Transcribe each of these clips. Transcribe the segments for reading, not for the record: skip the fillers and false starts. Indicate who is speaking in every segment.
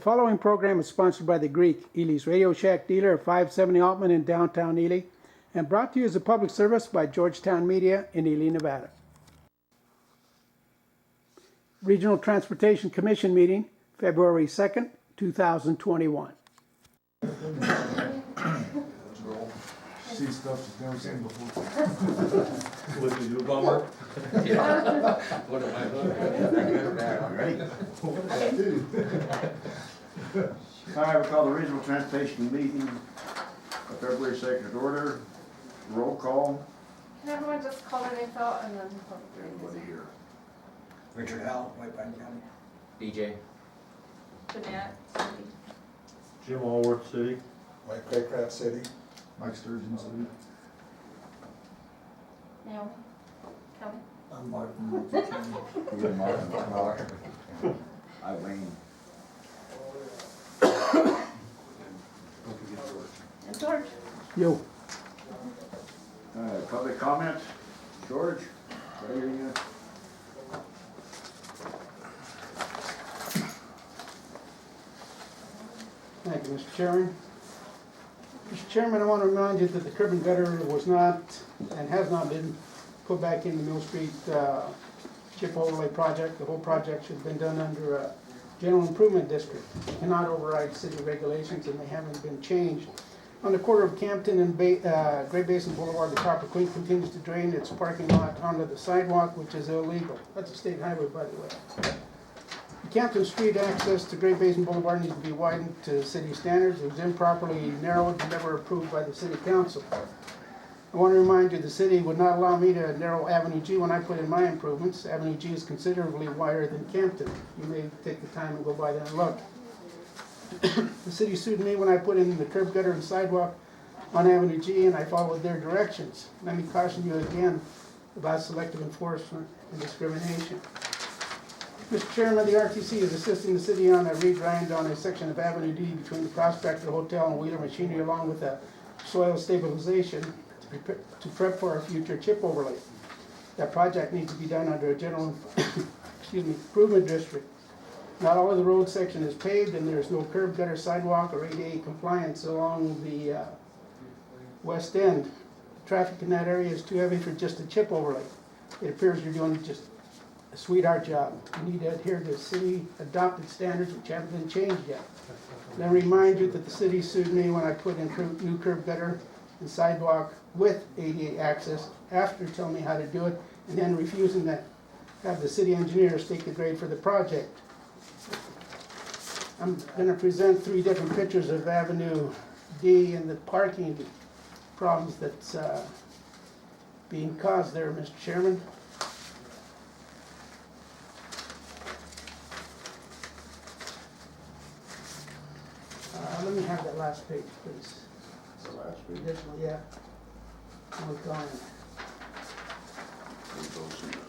Speaker 1: following program is sponsored by the Greek, Ely's Radio Shack dealer at 570 Altman in downtown Ely, and brought to you as a public service by Georgetown Media in Ely, Nevada. Regional Transportation Commission meeting, February 2nd, 2021.
Speaker 2: See stuff you've never seen before.
Speaker 3: What did you do, Bummer? What am I
Speaker 4: Hi, we call the Regional Transportation meeting of February 2nd in order. Roll call.
Speaker 5: Can everyone just call their names out and then
Speaker 4: Everybody here.
Speaker 6: Richard Howell, White Pine County.
Speaker 3: DJ.
Speaker 5: Jeanette, Cindy.
Speaker 3: Jim Allworth City.
Speaker 2: Mike Craycraft City.
Speaker 4: Mike Sturgeon City.
Speaker 5: Naomi, Kelly.
Speaker 6: I'm Martin Luther King.
Speaker 4: Good Martin. I Wayne.
Speaker 5: And George.
Speaker 1: Yo.
Speaker 4: Public comment. George, right here you.
Speaker 1: Thank you, Mr. Chairman. Mr. Chairman, I want to remind you that the curb and gutter was not and has not been put back in the Mill Street chip overlay project. The whole project should have been done under a general improvement district. You cannot override city regulations, and they haven't been changed. On the corner of Campton and Great Basin Boulevard, the Copper Creek continues to drain its parking lot onto the sidewalk, which is illegal. That's a state highway, by the way. Campton Street access to Great Basin Boulevard needs to be widened to city standards. It was improperly narrowed and never approved by the city council. I want to remind you the city would not allow me to narrow Avenue G when I put in my improvements. Avenue G is considerably wider than Campton. You may take the time and go by there and look. The city sued me when I put in the curb gutter and sidewalk on Avenue G, and I followed their directions. Let me caution you again about selective enforcement and discrimination. Mr. Chairman, the RTC is assisting the city on a regrind on a section of Avenue D between the Prospector Hotel and Wheeler Machinery, along with a soil stabilization to prep for our future chip overlay. That project needs to be done under a general improvement district. Not all of the road section is paved, and there is no curb, gutter, sidewalk, or ADA compliance along the west end. Traffic in that area is too heavy for just a chip overlay. It appears you're doing just a sweetheart job. You need to adhere to city adopted standards which haven't been changed yet. Let me remind you that the city sued me when I put in new curb gutter and sidewalk with ADA access after telling me how to do it and then refusing to have the city engineers take the grade for the project. I'm going to present 3 different pictures of Avenue D and the parking problems that's being caused there, Mr. Chairman. Let me have that last page, please.
Speaker 4: The last week.
Speaker 1: Additional, yeah. Oh, darn.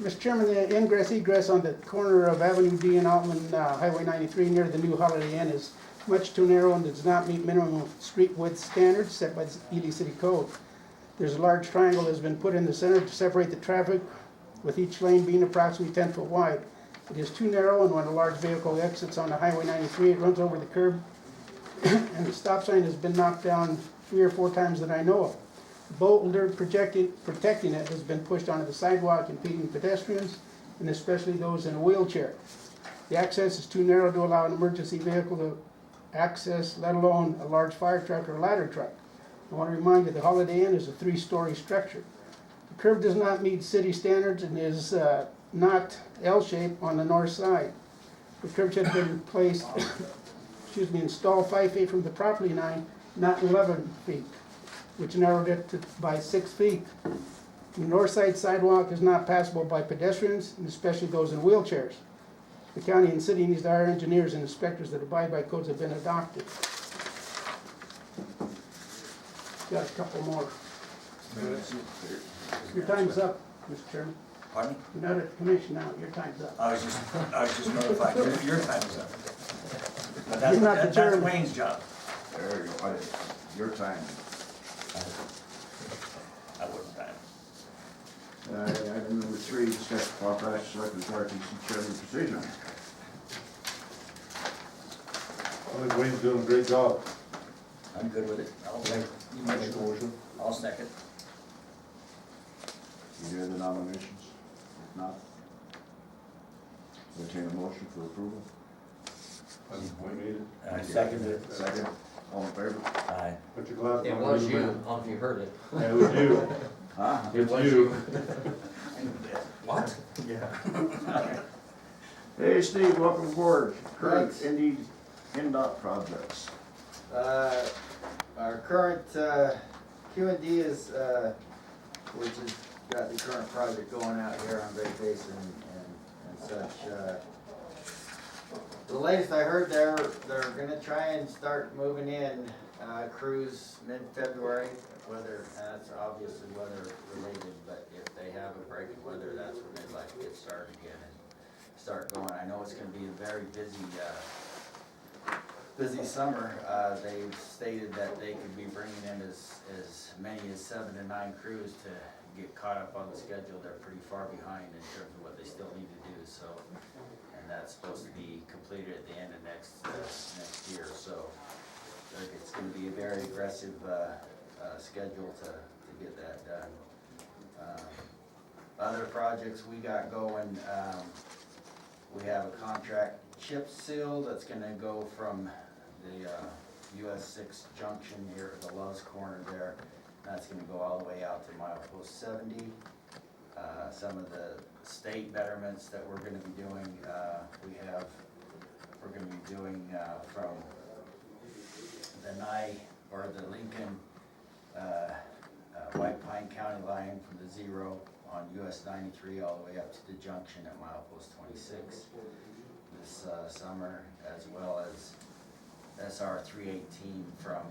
Speaker 1: Mr. Chairman, the ingress-egress on the corner of Avenue D and Altman Highway 93 near the new Holiday Inn is much too narrow and does not meet minimum street width standards set by the Ely City Code. There's a large triangle that has been put in the center to separate the traffic, with each lane being approximately 10 foot wide. It is too narrow, and when a large vehicle exits on the Highway 93, it runs over the curb, and the stop sign has been knocked down 3 or 4 times that I know of. The boulder protecting it has been pushed onto the sidewalk, impeding pedestrians, and especially those in a wheelchair. The access is too narrow to allow an emergency vehicle to access, let alone a large fire truck or ladder truck. I want to remind you the Holiday Inn is a 3-story structure. The curb does not meet city standards and is not L-shaped on the north side. The curb should have been placed, installed 5 feet from the property line, not 11 feet, which narrowed it by 6 feet. The north side sidewalk is not passable by pedestrians, and especially those in wheelchairs. The county and city needs to hire engineers and inspectors that abide by codes that have been adopted. Got a couple more. Your time's up, Mr. Chairman.
Speaker 6: Pardon me?
Speaker 1: You're not at the commission now. Your time's up.
Speaker 6: I was just notified, your time is up. But
Speaker 1: You're not the
Speaker 6: that's
Speaker 1: chairman.
Speaker 6: Wayne's job.
Speaker 4: There you go. Your time.
Speaker 6: I wouldn't time.
Speaker 4: Item number 3, discuss authorized selectmen's RTC chairman position.
Speaker 2: I think Wayne's doing a great job.
Speaker 6: I'm good with it. I'll make, you
Speaker 2: Make
Speaker 6: make
Speaker 2: the
Speaker 6: sure.
Speaker 2: motion.
Speaker 6: I'll second.
Speaker 4: You hear the nominations? If not, entertain a motion for approval.
Speaker 2: I think Wayne made it.
Speaker 6: I second it.
Speaker 4: Second, all in favor?
Speaker 6: Aye.
Speaker 2: Put your glasses on.
Speaker 3: It was
Speaker 2: man.
Speaker 3: you, I don't know if you heard it.
Speaker 2: Yeah, it was you.
Speaker 4: Huh?
Speaker 2: It's
Speaker 3: was
Speaker 2: you.
Speaker 3: What?
Speaker 6: Yeah.
Speaker 4: Hey, Steve, welcome aboard. Current
Speaker 7: Thanks.
Speaker 4: NDOT projects.
Speaker 7: Our current, Q&D is, which has got the current project going out here on Great Basin and such. The latest I heard, they're gonna try and start moving in, crews mid-February, weather, that's obviously weather related, but if they have a break in weather, that's when they'd like to get started again and start going. I know it's gonna be a very busy summer. They've stated that they could be bringing in as many as 7 to 9 crews to get caught up on the schedule. They're pretty far behind in terms of what they still need to do, so. And that's supposed to be completed at the end of next year, so. It's gonna be a very aggressive, schedule to get that done. Other projects we got going, we have a contract chip seal that's gonna go from the US 6 junction here at the Love's Corner there. That's gonna go all the way out to milepost 70. Some of the state betterments that we're gonna be doing, we're gonna be doing from the Lincoln, White Pine County line from the 0 on US 93 all the way up to the junction at milepost 26 this summer, as well as SR 318 from,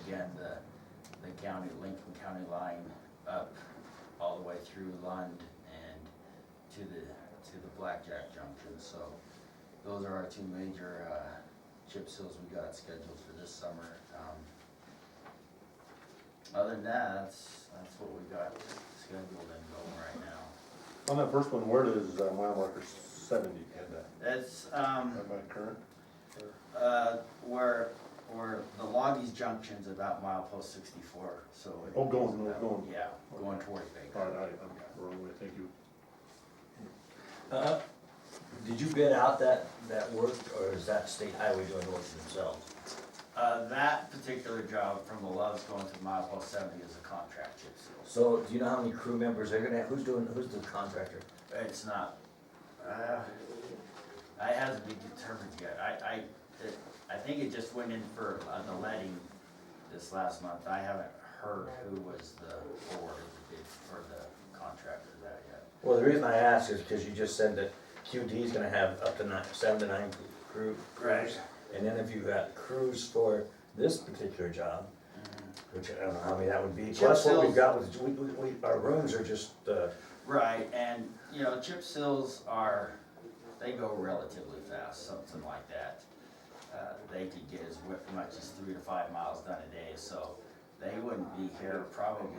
Speaker 7: again, the county, Lincoln County line up all the way through Lund and to the Blackjack Junction. So those are our 2 major chip seals we got scheduled for this summer. Other than that, that's what we got scheduled and going right now.
Speaker 2: On that first one, where does mile marker 70 head at?
Speaker 7: That's,
Speaker 2: Am I current?
Speaker 7: where the Loggies Junction's about milepost 64, so.
Speaker 2: Oh, going.
Speaker 7: Yeah, going towards Baker.
Speaker 2: All right, I'm wrong way, thank you.
Speaker 6: Did you bid out that work, or is that state highway doing the work themselves?
Speaker 7: That particular job from the Loves going to milepost 70 is a contract chip seal.
Speaker 6: So, do you know how many crew members they're gonna have? Who's the contractor?
Speaker 7: It's not, it hasn't been determined yet. I think it just went in for the letting this last month. I haven't heard who was the award of the bid for the contractor of that yet.
Speaker 6: Well, the reason I ask is because you just said that QD is gonna have up to 7 to 9 crews.
Speaker 7: Right.
Speaker 6: And then if you got crews for this particular job, which I don't know how many that would be,
Speaker 7: Chip
Speaker 6: plus what we've
Speaker 7: seals.
Speaker 6: got was, our rooms are just,
Speaker 7: Right, and, chip seals they go relatively fast, something like that. They could get as much as 3 to 5 miles done a day, so they wouldn't be here probably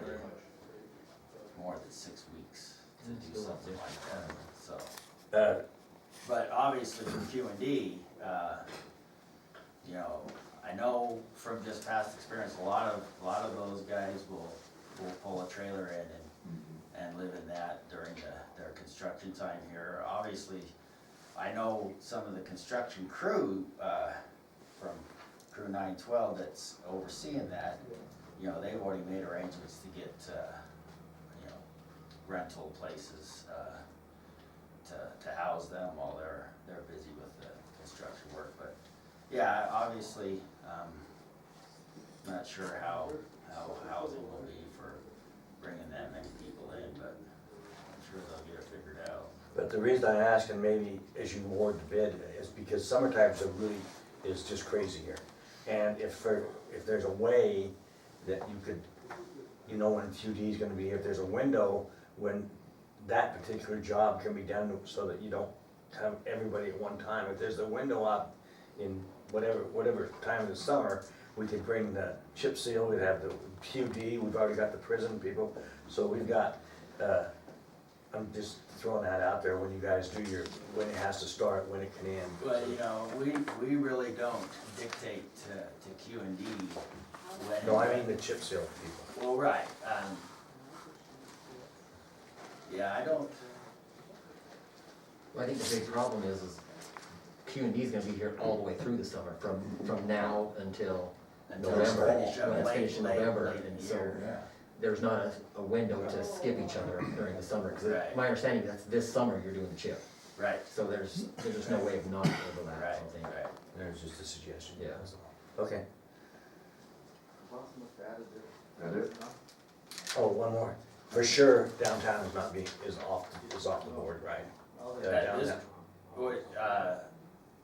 Speaker 7: more than 6 weeks to do something like that, so. But obviously for Q&D, I know from just past experience, a lot of those guys will pull a trailer in and live in that during their construction time here. Obviously, I know some of the construction crew, from Crew 912 that's overseeing that, they've already made arrangements to get, rental places, to house them while they're busy with the construction work. But yeah, obviously, not sure how housing will be for bringing that many people in, but I'm sure they'll get it figured out.
Speaker 6: but the reason I ask, and maybe as you award the bid, is because summertime is just crazy here. And if there's a way that you could, when QD is gonna be here, if there's a window when that particular job can be done so that you don't have everybody at one time. If there's a window up in whatever time of the summer, we could bring the chip seal, we'd have the QD, we've already got the prison people. So we've got, I'm just throwing that out there when you guys do your, when it has to start, when it can end.
Speaker 7: But, you know, we really don't dictate to Q and D when.
Speaker 6: No, I mean the chip seal people.
Speaker 7: Well, right, yeah, I don't,
Speaker 8: Well, I think the big problem is Q and D is gonna be here all the way through the summer, from now until
Speaker 7: until it's
Speaker 8: November,
Speaker 7: finished up
Speaker 8: when it's
Speaker 7: late,
Speaker 8: finished in
Speaker 7: late,
Speaker 8: November,
Speaker 7: late in
Speaker 8: and
Speaker 7: the
Speaker 8: so
Speaker 7: year.
Speaker 8: there's not a window to skip each other during the summer, cause
Speaker 7: Right.
Speaker 8: my understanding is that's this summer you're doing the chip,
Speaker 7: Right,
Speaker 8: so there's just no way of not overlap, I
Speaker 7: right,
Speaker 8: don't think.
Speaker 7: right.
Speaker 6: There's just a suggestion.
Speaker 8: Yeah.
Speaker 6: Okay.
Speaker 4: That it?
Speaker 6: Oh, one more. For sure, downtown is off the board, right?
Speaker 7: That is,
Speaker 6: Downtown.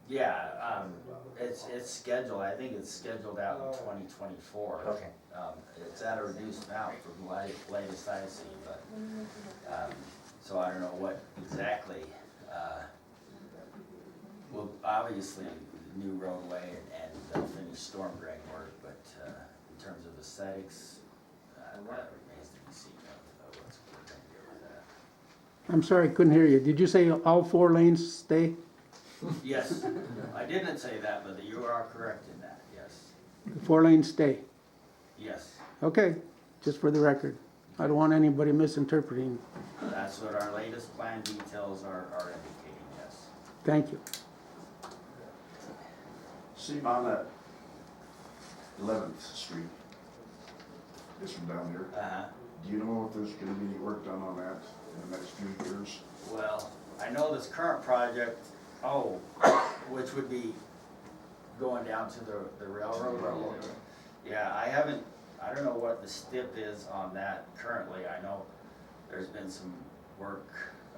Speaker 7: yeah, it's scheduled, I think it's scheduled out in 2024.
Speaker 6: Okay.
Speaker 7: It's at a reduced amount from the latest I see, but, so I don't know what exactly, well, obviously, new roadway and they'll finish storm drain work, but, in terms of aesthetics, that remains to be seen of what's going to do with that.
Speaker 1: I'm sorry, I couldn't hear you. Did you say all 4 lanes stay?
Speaker 7: Yes, I didn't say that, but you are correct in that, yes,
Speaker 1: The 4 lanes stay?
Speaker 7: yes.
Speaker 1: Okay, just for the record. I don't want anybody misinterpreting.
Speaker 7: That's what our latest plan details are indicating, yes.
Speaker 1: Thank you.
Speaker 4: See, on that 11th Street, this one down here,
Speaker 7: Uh-huh.
Speaker 4: do you know if there's gonna be any work done on that in the next few years?
Speaker 7: Well, I know this current project, which would be going down to the railroad. Yeah, I don't know what the stip is on that currently. I know there's been some work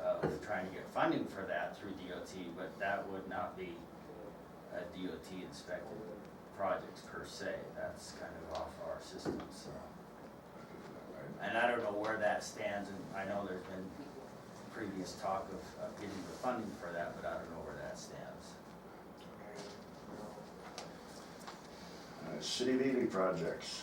Speaker 7: of trying to get funding for that through DOT, but that would not be a DOT inspected project per se. That's kind of off our system, so. And I don't know where that stands, and I know there's been previous talk of getting the funding for that, but I don't know where that stands.
Speaker 4: City of Ely projects.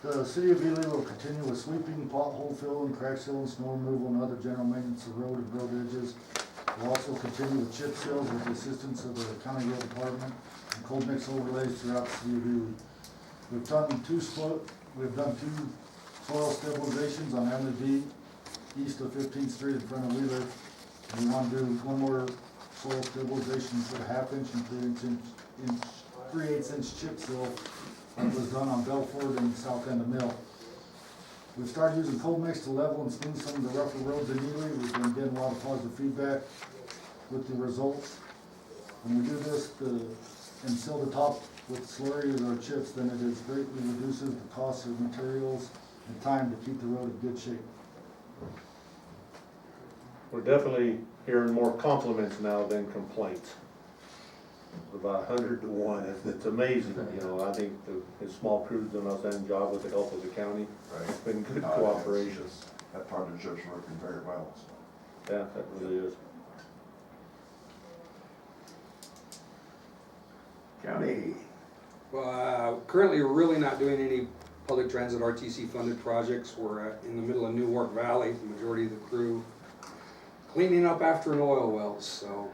Speaker 2: The city of Ely will continue with sweeping, pothole filling, crack sealing, snow removal, and other general maintenance of road and road edges. We'll also continue with chip seals with the assistance of the county road department and cold mix overlays throughout the city of Ely. We've done two soil stabilizations on Avenue D, east of 15th Street in front of Wheeler. And we want to do one more soil stabilization, put a 1/2 and 3/8 chip seal that was done on Belford and south end of Mill. We've started using cold mix to level and smooth some of the rougher roads in Ely. We've been getting a lot of positive feedback with the results. When we do this and seal the top with slurry or chips, then it is greatly reduces the cost of materials and time to keep the road in good shape.
Speaker 9: We're definitely hearing more compliments now than complaints. About 100 to 1. It's amazing, you know. I think his small crew's done an outstanding job with the help of the county.
Speaker 4: Right.
Speaker 9: It's been good
Speaker 4: No,
Speaker 9: cooperation.
Speaker 4: That partnership's working very well, so.
Speaker 9: Yeah, that really is.
Speaker 4: County,
Speaker 10: Well, currently, we're really not doing any public transit RTC funded projects. We're in the middle of Newark Valley, the majority of the crew cleaning up after an oil well, so.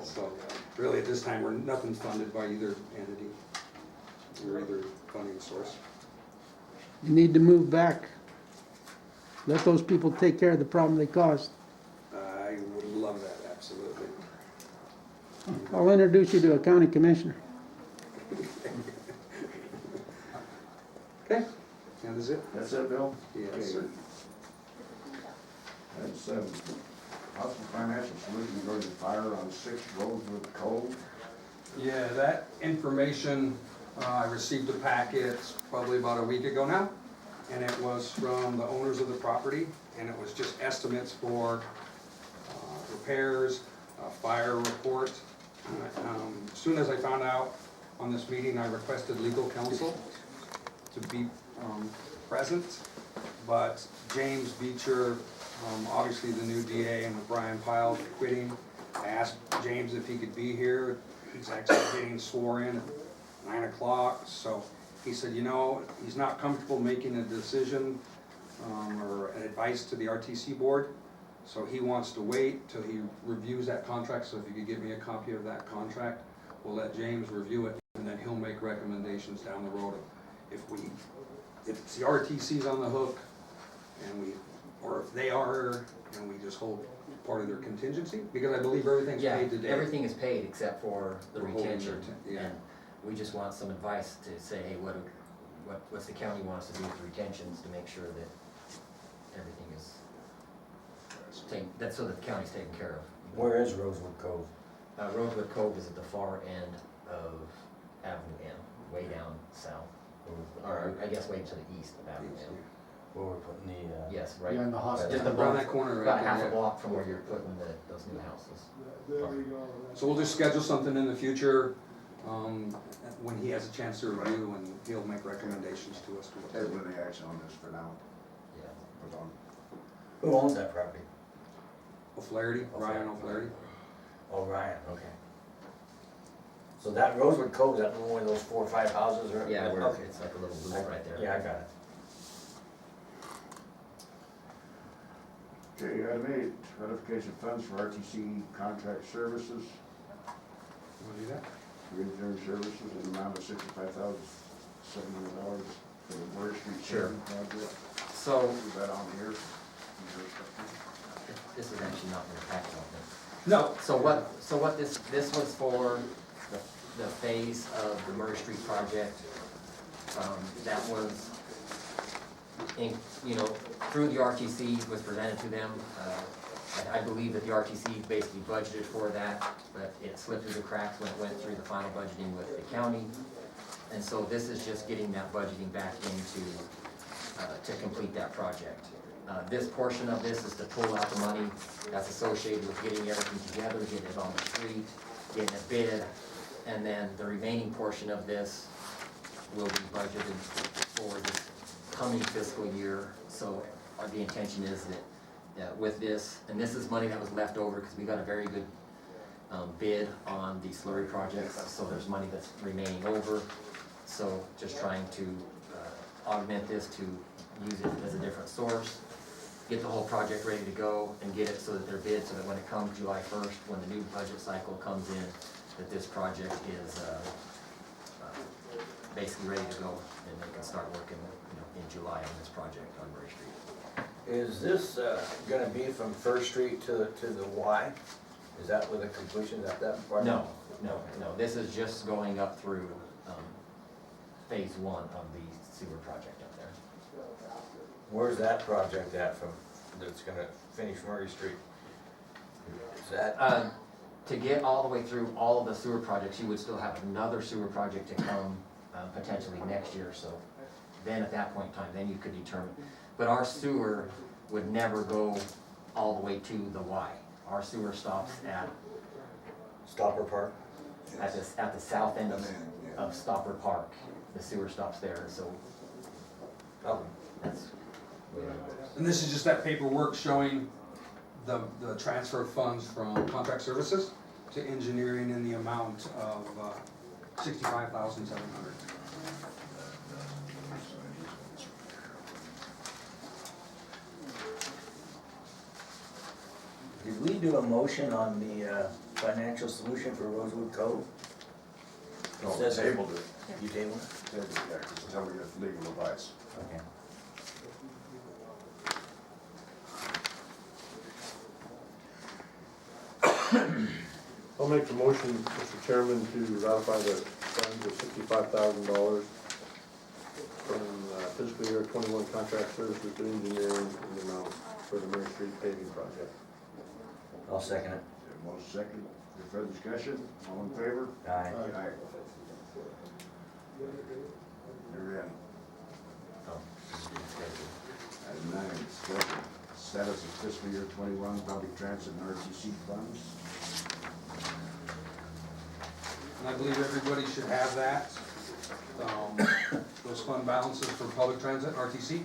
Speaker 10: So, really, at this time, nothing's funded by either entity or either funding source.
Speaker 1: You need to move back. Let those people take care of the problem they caused.
Speaker 10: I would love that, absolutely.
Speaker 1: I'll introduce you to a county commissioner.
Speaker 10: Okay, that is it?
Speaker 4: that's it, Bill?
Speaker 10: Yes, sir.
Speaker 4: That's, possible financial solution regarding fire on 6 roads with coal.
Speaker 10: Yeah, that information, I received a packet probably about a week ago now, and it was from the owners of the property, and it was just estimates for repairs, fire report. As soon as I found out on this meeting, I requested legal counsel to be present, but James Beecher, obviously the new DA, and Brian Pyle quitting. I asked James if he could be here. He's actually getting sworn in at 9 o'clock, so he said, you know, he's not comfortable making a decision or an advice to the RTC board. So he wants to wait till he reviews that contract, so if you could give me a copy of that contract, we'll let James review it, and then he'll make recommendations down the road. If the RTC's on the hook, or if they are, and we just hold part of their contingency, because I believe everything's
Speaker 8: Yeah,
Speaker 10: paid today.
Speaker 8: everything is paid except for the
Speaker 10: We're holding
Speaker 8: retention.
Speaker 10: their yeah.
Speaker 8: And we just want some advice to say, hey, what's the county wants to do with retentions to make sure that everything is taken, that's so that the county's taken care of.
Speaker 6: Where is Rosewood Cove?
Speaker 8: Rosewood Cove is at the far end of Avenue N, way down south, or I guess way to the east of Avenue N.
Speaker 6: Where we're putting the,
Speaker 8: Yes, right.
Speaker 2: Behind the hospital.
Speaker 8: Just
Speaker 10: Around that corner right
Speaker 8: about
Speaker 10: there,
Speaker 8: half a
Speaker 10: yeah.
Speaker 8: block from where you're putting those new houses.
Speaker 10: So we'll just schedule something in the future, when he has a chance to review, and he'll make recommendations to us.
Speaker 4: Table any action on this for now.
Speaker 8: Yeah.
Speaker 4: Put on.
Speaker 6: who owns that property?
Speaker 10: O'Flaherty, Ryan O'Flaherty.
Speaker 6: Oh, Ryan, okay. So that Rosewood Cove, is that one of those 4 or 5 houses or?
Speaker 8: Yeah, where
Speaker 6: Okay.
Speaker 8: it's like a little loop right there.
Speaker 6: Yeah, I got it.
Speaker 4: Okay, item 8, ratification of funds for RTC contract services,
Speaker 10: You wanna do that?
Speaker 4: for engineering services in the amount of $65,700 for the Murray Street
Speaker 8: Sure.
Speaker 4: paving project.
Speaker 8: So,
Speaker 4: Is that on here?
Speaker 8: this is actually not in the packet, I don't think.
Speaker 10: No.
Speaker 8: So what this was for the phase of the Murray Street project, that was, through the RTC, was presented to them. I believe that the RTC basically budgeted for that, but it slipped through the cracks when it went through the final budgeting with the county. And so this is just getting that budgeting back into, to complete that project. This portion of this is to pull out the money that's associated with getting everything together, getting it on the street, getting it bid, and then the remaining portion of this will be budgeted for this coming fiscal year. So the intention is that with this, and this is money that was left over because we got a very good bid on the slurry projects, so there's money that's remaining over. So just trying to augment this to use it as a different source, get the whole project ready to go, and get it so that they're bid, so that when it comes July 1st, when the new budget cycle comes in, that this project is basically ready to go, and they can start working, in July on this project on Murray Street.
Speaker 6: Is this gonna be from First Street to the Y? Is that with the completion, is that part?
Speaker 8: No, this is just going up through phase 1 of the sewer project up there.
Speaker 6: Where's that project at from, that's gonna finish Murray Street? Is that,
Speaker 8: To get all the way through all of the sewer projects, you would still have another sewer project to come potentially next year, so then at that point in time, then you could determine. But our sewer would never go all the way to the Y. Our sewer stops at
Speaker 6: Stopper Park?
Speaker 8: the south end of Stopper Park. The sewer stops there, so
Speaker 6: Oh,
Speaker 8: that's where it goes.
Speaker 10: And this is just that paperwork showing the transfer of funds from contract services to engineering in the amount of $65,700.
Speaker 6: did we do a motion on the financial solution for Rosewood Cove?
Speaker 4: No,
Speaker 6: It says-
Speaker 4: tabled it.
Speaker 6: You tabled it?
Speaker 4: Tabled it, yeah, 'cause until we get legal advice.
Speaker 6: Okay.
Speaker 9: I'll make the motion, Mr. Chairman, to ratify the funds of $65,000 from fiscal year 21 contract services to engineering in the amount for the Murray Street paving project.
Speaker 6: I'll second it.
Speaker 4: Most second, any further discussion, all in favor?
Speaker 6: Aye.
Speaker 4: Aye. You're in.
Speaker 8: Oh,
Speaker 4: Item 9, discussion, status of fiscal year 21 public transit and RTC funds.
Speaker 10: And I believe everybody should have that. Those fund balances for public transit, RTC.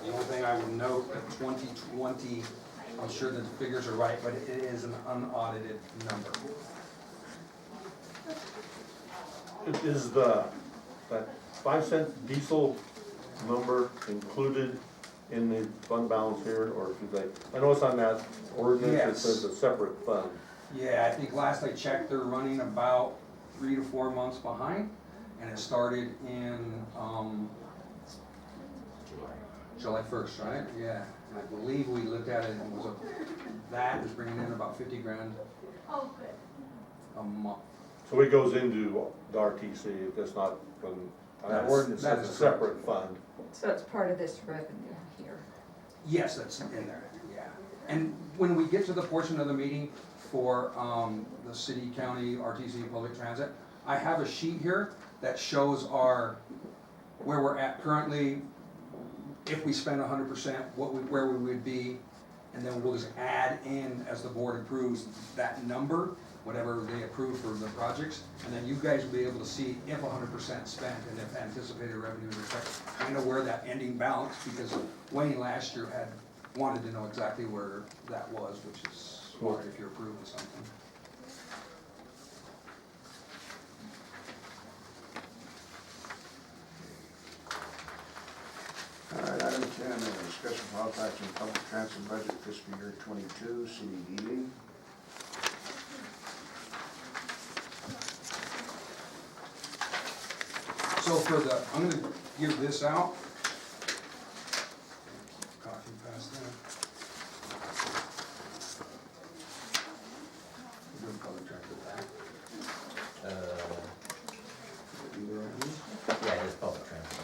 Speaker 10: The only thing I would note, that 2020, I'm sure that the figures are right, but it is an unaudited number.
Speaker 9: Is that 5-cent diesel number included in the fund balance here, or if you like, I know it's on that ordinance, it
Speaker 10: Yes.
Speaker 9: says a separate fund.
Speaker 10: Yeah, I think last I checked, they're running about 3 to 4 months behind, and it started in, July 1st, right? Yeah, and I believe we looked at it and it was that is bringing in about 50 grand
Speaker 5: Oh, good.
Speaker 10: a month.
Speaker 9: So it goes into the RTC, it's not from, that
Speaker 10: That's-
Speaker 9: ordinance
Speaker 10: that
Speaker 9: says a
Speaker 10: is correct.
Speaker 9: separate fund.
Speaker 11: So it's part of this revenue here.
Speaker 10: Yes, that's in there, yeah. And when we get to the portion of the meeting for the city, county, RTC, public transit, I have a sheet here that shows where we're at currently, if we spend 100%, where we would be, and then we'll just add in, as the board approves, that number, whatever they approve for the projects, and then you guys will be able to see if 100% spent and if anticipated revenue is expected, kind of where that ending balance, because Wayne last year wanted to know exactly where that was, which is smart if you're approving something.
Speaker 4: All right, item 10, discussion of file action public transit budget fiscal year 22, CDD.
Speaker 10: So I'm gonna give this out. Copy past that. We're doing public transit back.
Speaker 8: Yeah, it is public transit,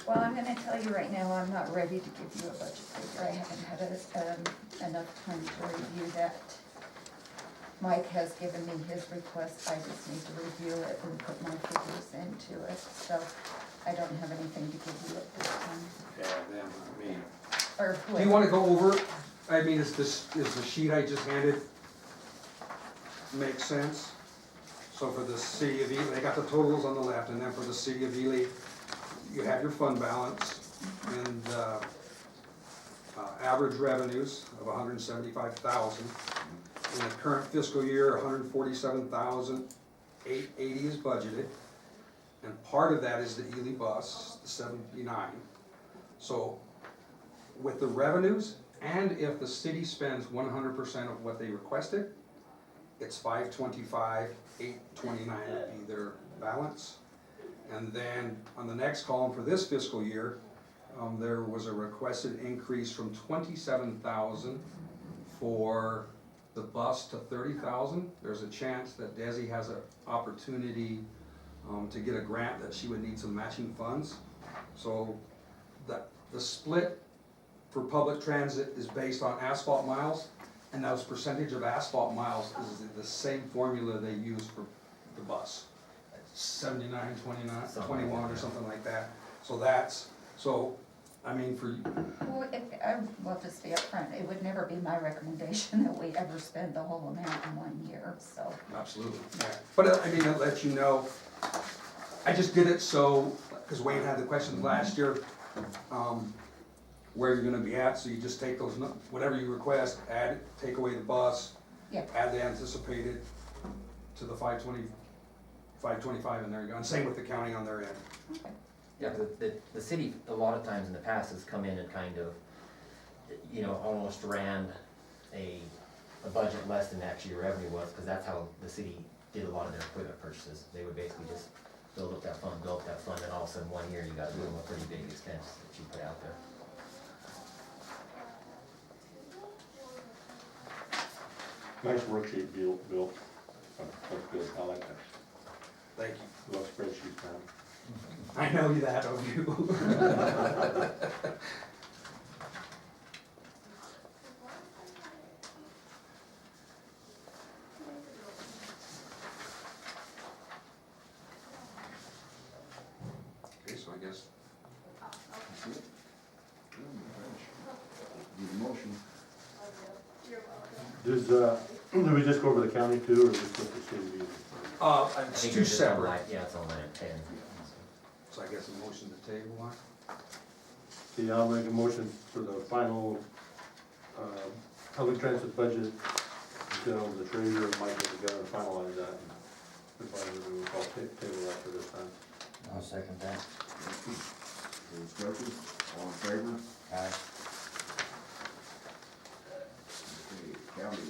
Speaker 5: Well, I'm gonna tell you right now, I'm not ready to give you a budget figure. I haven't had enough time to review that. Mike has given me his request, I just need to review it and put my figures into it, so I don't have anything to give you at this time.
Speaker 10: Yeah, them, not me.
Speaker 5: Or
Speaker 10: Do you wanna go over, I mean, is the sheet I just handed make sense? So for the city of Ely, they got the totals on the left, and then for the city of Ely, you have your fund balance and, average revenues of 175,000. In the current fiscal year, 147,880 is budgeted. And part of that is the Ely bus, the 79. So with the revenues, and if the city spends 100% of what they requested, it's 525,829 would be their balance. And then on the next column for this fiscal year, there was a requested increase from 27,000 for the bus to 30,000. There's a chance that Desi has an opportunity to get a grant that she would need some matching funds. So the split for public transit is based on asphalt miles, and those percentage of asphalt miles is the same formula they use for the bus. 79, 29, 21 or something like that. So I mean,
Speaker 5: Well, well, just be upfront, it would never be my recommendation that we ever spend the whole amount in 1 year, so.
Speaker 10: absolutely, yeah. But I mean, it lets you know, I just did it so, because Wayne had the questions last year, where you're gonna be at, so you just take those, whatever you request, add, take away the bus,
Speaker 5: Yep.
Speaker 10: add the anticipated to the 525, and there you go, and same with the county on their end.
Speaker 5: Okay.
Speaker 8: yeah, the city, a lot of times in the past, has come in and kind of, almost ran a budget less than actually your revenue was, because that's how the city did a lot of their equipment purchases. They would basically just build up that fund, and all of a sudden, 1 year, you got a pretty big expense that you put out there.
Speaker 9: Nice worksheet, Bill. That's good, I like that.
Speaker 10: Thank you.
Speaker 9: Love spreadsheets, man.
Speaker 10: I know that of you. Okay, so I guess,
Speaker 4: Need a motion.
Speaker 9: Do we just go over the county too, or just put the city?
Speaker 8: I
Speaker 10: it's
Speaker 8: think
Speaker 10: two
Speaker 8: it's just on
Speaker 10: separate,
Speaker 8: line- Yeah, it's on line 10.
Speaker 10: so I guess a motion to table one.
Speaker 9: See, I'll make a motion for the final, public transit budget, the treasurer might get together and finalize that. If I were to call table that for this time.
Speaker 6: I'll second that.
Speaker 4: Any discussion? All in favor?
Speaker 6: Aye.
Speaker 4: Okay, county.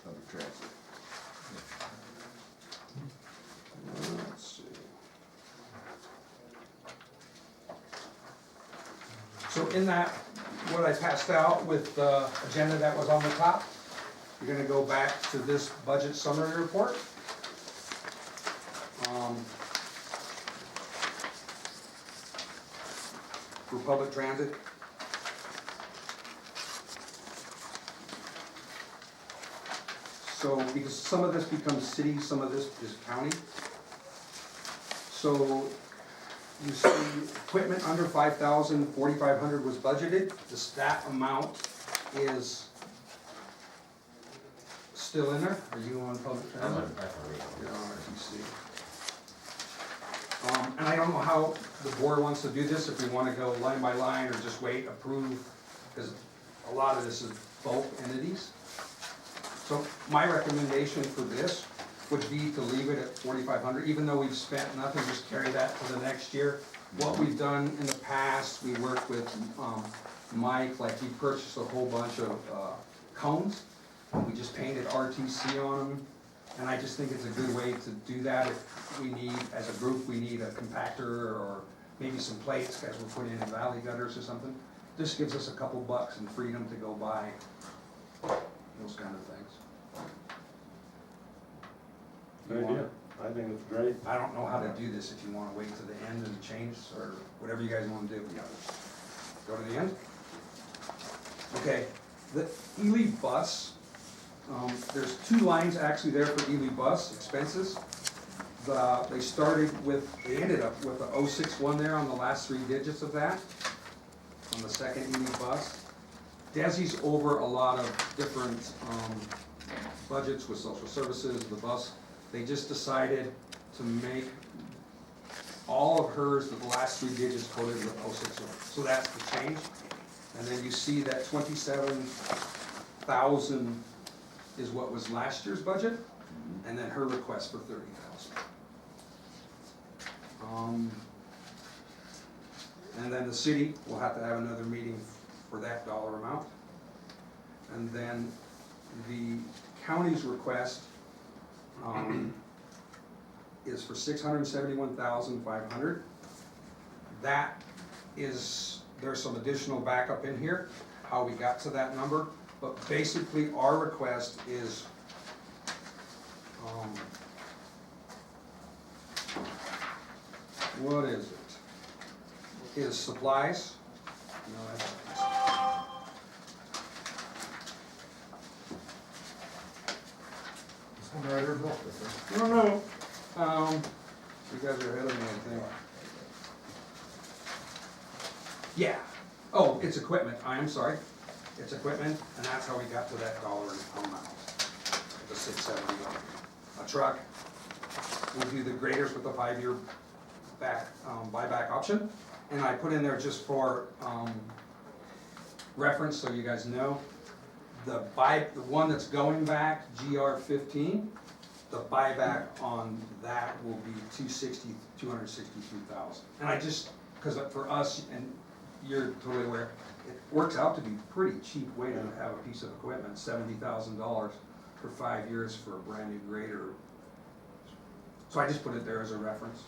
Speaker 4: Public transit.
Speaker 10: Let's see. So in that, what I passed out with the agenda that was on the top, you're gonna go back to this budget summary report. For public transit. So, because some of this becomes city, some of this is county. So, you see, equipment under 5,000, 4,500 was budgeted. That amount is still in there. Are you on public
Speaker 6: I'm
Speaker 10: transit?
Speaker 6: on, that's a real.
Speaker 10: You're on RTC. And I don't know how the board wants to do this, if we wanna go line by line or just wait, approve, because a lot of this is bulk entities. So my recommendation for this would be to leave it at 4,500, even though we've spent nothing, just carry that to the next year. What we've done in the past, we worked with, Mike, like he purchased a whole bunch of, cones. We just painted RTC on them, and I just think it's a good way to do that. If we need, as a group, we need a compactor or maybe some plates, as we're putting in valley gutters or something. This gives us a couple bucks and freedom to go buy those kind of things.
Speaker 9: Good idea. I think it's great.
Speaker 10: I don't know how to do this, if you wanna wait to the end and change, or whatever you guys wanna do. Go to the end? Okay, the Ely bus, there's two lines actually there for Ely bus expenses. They started with, they ended up with the 061 there on the last three digits of that, on the second Ely bus. Desi's over a lot of different, budgets with social services, the bus. They just decided to make all of hers, the last three digits coded with 061. So that's the change. And then you see that 27,000 is what was last year's budget, and then her request for 30,000. And then the city will have to have another meeting for that dollar amount. And then the county's request is for 671,500. That is, there's some additional backup in here, how we got to that number, but basically our request is what is it? Is supplies. No, that's no. You guys are ahead of me, I think. Yeah. Oh, it's equipment. I am sorry. It's equipment, and that's how we got to that dollar amount. The 670. A truck. We do the graders with the 5-year back buyback option, and I put in there just for reference, so you guys know. The one that's going back, GR15, the buyback on that will be 262,000. And I just, because for us, and you're totally aware, it works out to be a pretty cheap way to have a piece of equipment, $70,000 for 5 years for a brand new grader. So I just put it there as a reference.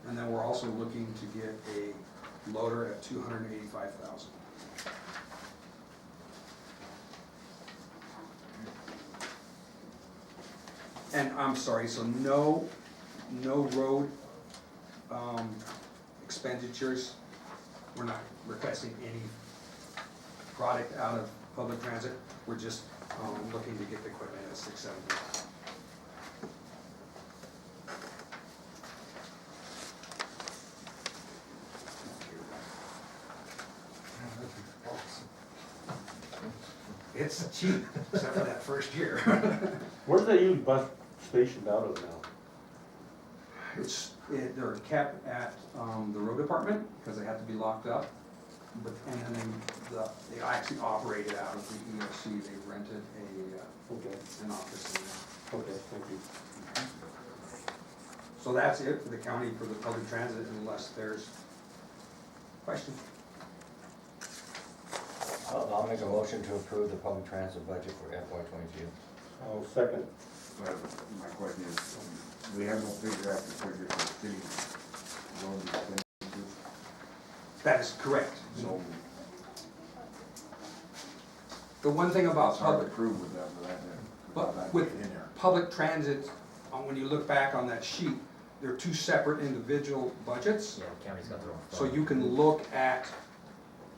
Speaker 10: And then we're also looking to get a loader at 285,000. And I'm sorry, so no road expenditures. We're not requesting any product out of public transit. We're just looking to get the equipment at 670. It's cheap, except for that first year.
Speaker 9: Where's that Ely bus stationed out of now?
Speaker 10: They're kept at the road department because they have to be locked up. And then they actually operate it out of the EOC. They rented an office in there.
Speaker 9: Okay, thank you.
Speaker 10: So that's it for the county for the public transit unless there's questions.
Speaker 6: I'll make a motion to approve the public transit budget for FY '22.
Speaker 9: I'll second.
Speaker 4: But my question is, we have no figure after figure for the city road expenses,
Speaker 10: That is correct.
Speaker 4: so
Speaker 10: The one thing about
Speaker 4: it's hard
Speaker 10: public,
Speaker 4: to prove without that, without that
Speaker 10: but with
Speaker 4: in there.
Speaker 10: public transit, when you look back on that sheet, they're two separate individual budgets.
Speaker 8: Yeah, the county's got their own.
Speaker 10: So you can look at,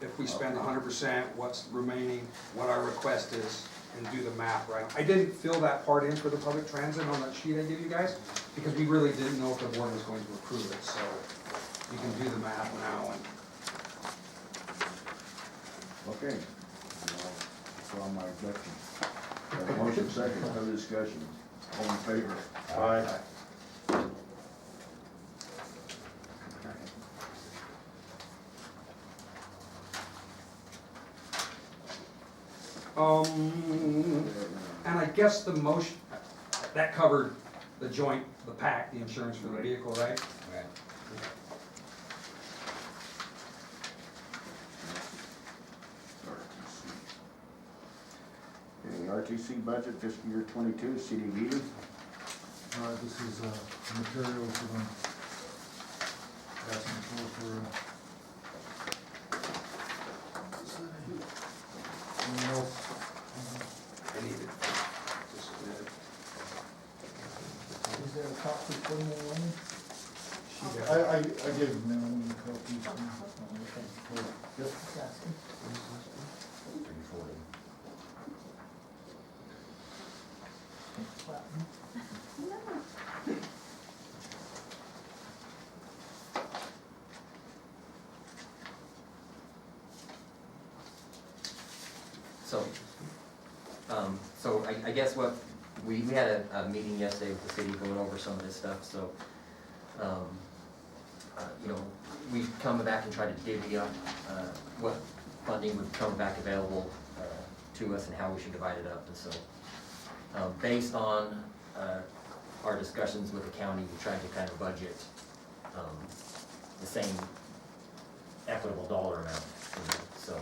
Speaker 10: if we spend 100%, what's remaining, what our request is, and do the math, right? I didn't fill that part in for the public transit on that sheet I gave you guys, because we really didn't know if the board was going to approve it, so you can do the math now and.
Speaker 4: Okay. That's all my objection. Got a motion second, other discussion. All in favor?
Speaker 9: Aye.
Speaker 10: And I guess the motion, that covered the joint, the pack, the insurance for the vehicle, right?
Speaker 6: Right.
Speaker 4: Okay, RTC budget fiscal year 22, CD Wheeler.
Speaker 2: All right, this is, materials that I'm asking for, anything else?
Speaker 10: I need it. Just a minute.
Speaker 2: Is there a copy for me, Lenny?
Speaker 10: She got-
Speaker 2: I gave Melanie a copy. Yep.
Speaker 6: 340.
Speaker 8: So I guess what, we had a meeting yesterday with the city going over some of this stuff, so, you know, we come back and try to divvy up, what funding would come back available, to us and how we should divide it up, and so, based on, our discussions with the county, we tried to kind of budget, the same equitable dollar amount, you know, so,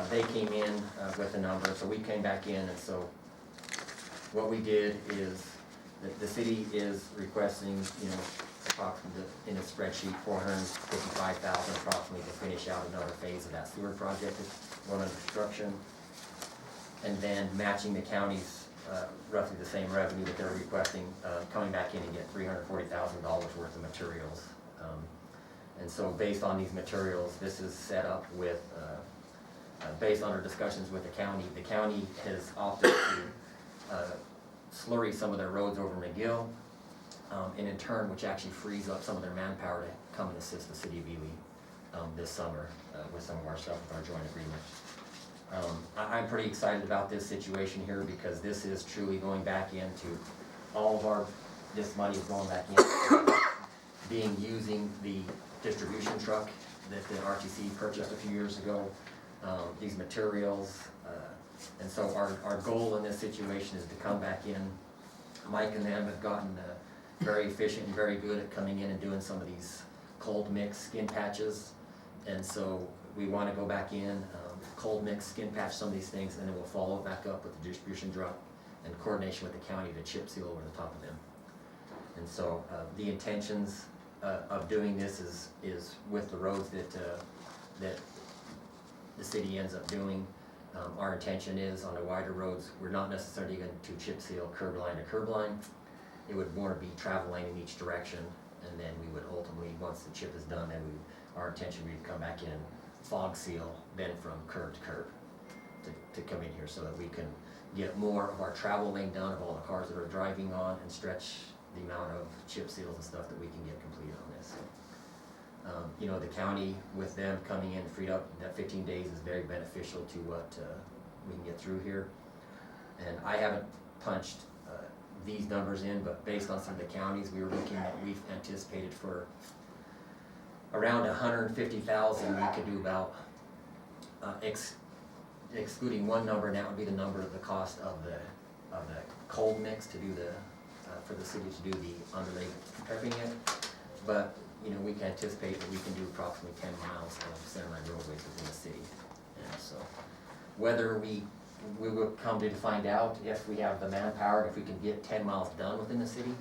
Speaker 8: they came in with a number, so we came back in, and so what we did is, the city is requesting, you know, approximately, in the spreadsheet, $455,000 approximately to finish out another phase of that sewer project that's going under construction. And then matching the county's roughly the same revenue that they're requesting, coming back in and get $340,000 worth of materials. And so based on these materials, this is set up with, based on our discussions with the county has opted to slurry some of their roads over McGill, and in turn, which actually frees up some of their manpower to come and assist the city of Ely this summer with some of our stuff with our joint agreement. I'm pretty excited about this situation here because this is truly going back into all of our, this money is going back in, using the distribution truck that the RTC purchased a few years ago, these materials, and so our goal in this situation is to come back in. Mike and them have gotten very efficient and very good at coming in and doing some of these cold mix skin patches, and so we want to go back in, cold mix skin patch some of these things, and then we'll follow it back up with the distribution truck in coordination with the county to chip seal over the top of them. And so the intentions of doing this is with the roads that the city ends up doing. Our intention is on the wider roads, we're not necessarily going to chip seal curb line to curb line. It would more be travel lane in each direction, and then we would ultimately, once the chip is done, then our intention would come back in, fog seal, then from curb to curb to come in here so that we can get more of our travel lane done of all the cars that are driving on and stretch the amount of chip seals and stuff that we can get completed on this. You know, the county, with them coming in freed up, that 15 days is very beneficial to what we can get through here. And I haven't punched these numbers in, but based on some of the counties we were looking at, we've anticipated for around 150,000, we could do about, excluding one number, and that would be the number of the cost of the cold mix to do for the city to do the underlay prepping it. But, you know, we can anticipate that we can do approximately 10 miles of centerline roadways within the city. And so, whether we will come to find out if we have the manpower, if we can get 10 miles done within the city.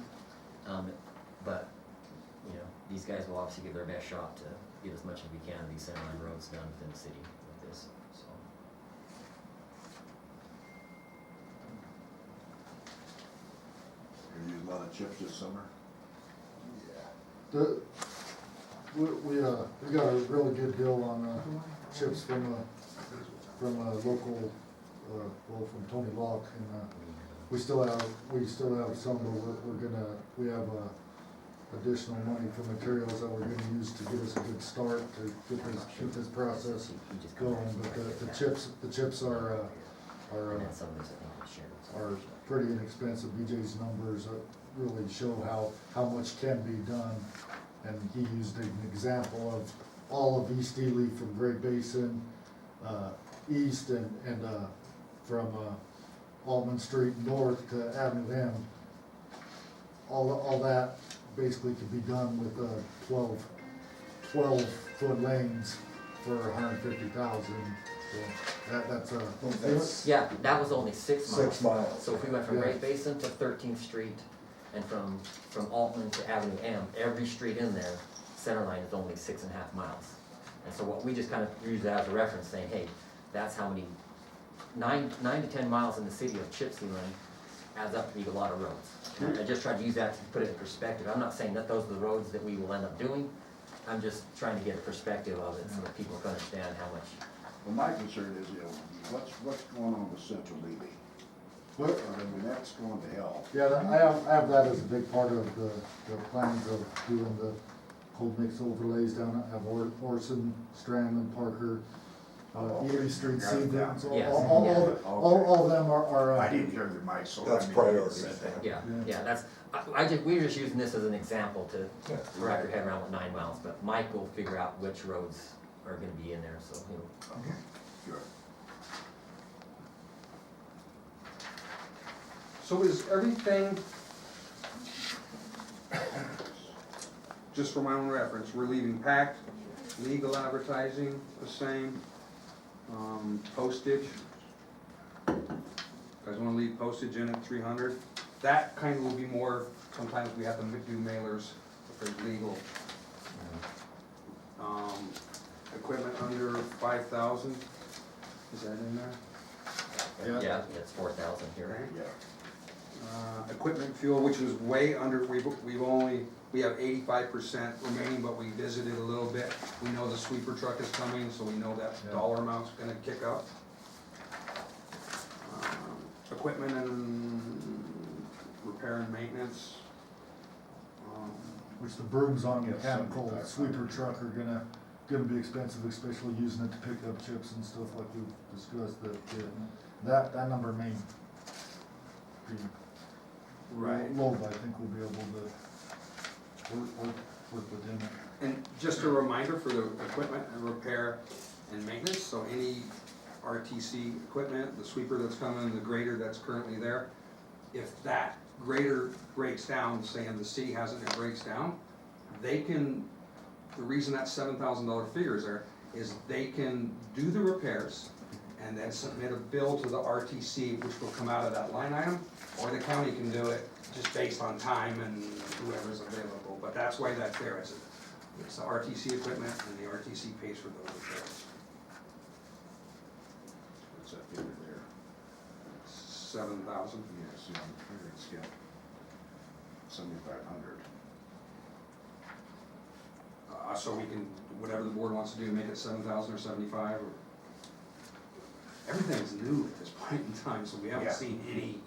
Speaker 8: But, you know, these guys will obviously give their best shot to get as much as we can of these centerline roads done within the city with this, so.
Speaker 4: You use a lot of chips this summer?
Speaker 2: We got a really good deal on, chips from a local, well, from Tony Locke, and, we still have some, but we have, additional money for materials that we're gonna use to give us a good start to get this process going, but the chips are
Speaker 8: And then some of these I think we shared.
Speaker 2: are pretty inexpensive. BJ's numbers really show how much can be done. And he used an example of all of East Ely from Great Basin, east and from Altman Street north to Avenue M. All that basically could be done with 12-foot lanes for $150,000. So that's
Speaker 8: Yeah, that was only 6 miles.
Speaker 4: 6 miles.
Speaker 8: So if we went from
Speaker 2: Yeah.
Speaker 8: Great Basin to 13th Street and from Altman to Avenue M, every street in there, center line is only 6.5 miles. And so what we just kind of use that as a reference saying, hey, that's how many, 9 to 10 miles in the city of chip sealing adds up to be a lot of roads. And I just tried to use that to put it in perspective. I'm not saying that those are the roads that we will end up doing. I'm just trying to get a perspective of it so that people can understand how much.
Speaker 4: Well, my concern is, you know, what's going on with Central Levy?
Speaker 2: what,
Speaker 4: I mean, that's going to hell.
Speaker 2: yeah, I have that as a big part of the plans of doing the cold mix overlays down at Orson, Strand, Parker, Ely Street,
Speaker 4: Got it down.
Speaker 2: Seaton. So
Speaker 8: Yes.
Speaker 2: all of them are.
Speaker 4: I didn't hear your mic, so.
Speaker 9: That's
Speaker 4: I mean,
Speaker 9: priority.
Speaker 4: said that.
Speaker 8: Yeah, yeah, that's, we're just using this as an example to wrap your head around with 9 miles, but Mike will figure out which roads are gonna be in there, so he'll.
Speaker 4: Okay, good.
Speaker 10: So is everything, just for my own reference, we're leaving packed, legal advertising the same, postage. You guys wanna leave postage in at 300? That kind of will be more, sometimes we have to do mailers if there's legal. Equipment under 5,000, is that in there?
Speaker 8: Yeah, it's 4,000 here.
Speaker 10: Okay.
Speaker 4: Yeah.
Speaker 10: Equipment fuel, which was way under, we have 85% remaining, but we visited a little bit. We know the sweeper truck is coming, so we know that dollar amount's gonna kick up. Equipment and repair and maintenance.
Speaker 2: Which the brooms on
Speaker 4: Yeah,
Speaker 2: mechanical
Speaker 4: 75.
Speaker 2: sweeper truck are gonna be expensive, especially using it to pick up chips and stuff like we've discussed, that number may be low, but I think we'll be able to work within it.
Speaker 10: And just a reminder for the equipment and repair and maintenance, so any RTC equipment, the sweeper that's coming, the grader that's currently there, if that grader breaks down, say in the city hasn't, it breaks down, they can, the reason that $7,000 figure is there is they can do the repairs and then submit a bill to the RTC, which will come out of that line item, or the county can do it just based on time and whoever's available, but that's why that's there, it's the RTC equipment and the RTC pays for those repairs.
Speaker 4: What's that figure there?
Speaker 10: 7,000.
Speaker 4: Yeah, see, I'm sure it's got 7,500.
Speaker 10: So we can, whatever the board wants to do, make it 7,000 or 75, or, everything's new at this point in time, so we haven't
Speaker 4: Yeah.
Speaker 10: seen any